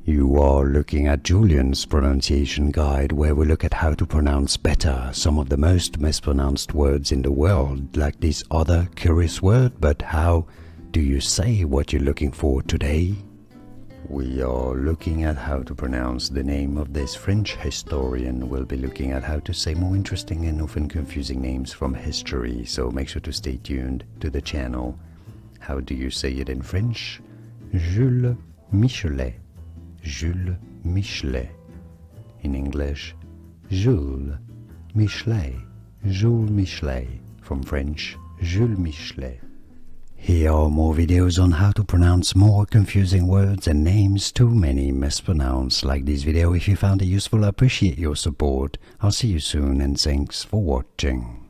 You are looking at Julian's pronunciation guide, where we look at how to pronounce better some of the most mispronounced words in the world, like this other curious word. But how do you say what you're looking for today? We are looking at how to pronounce the name of this French historian. We'll be looking at how to say more interesting and often confusing names from history, so make sure to stay tuned to the channel. How do you say it in French? Jules Michelet. Jules Michelet. In English, Jules Michelet. Jules Michelet. From French, Jules Michelet. Here are more videos on how to pronounce more confusing words and names too many mispronounced. Like this video if you found it useful. I appreciate your support. I'll see you soon and thanks for watching.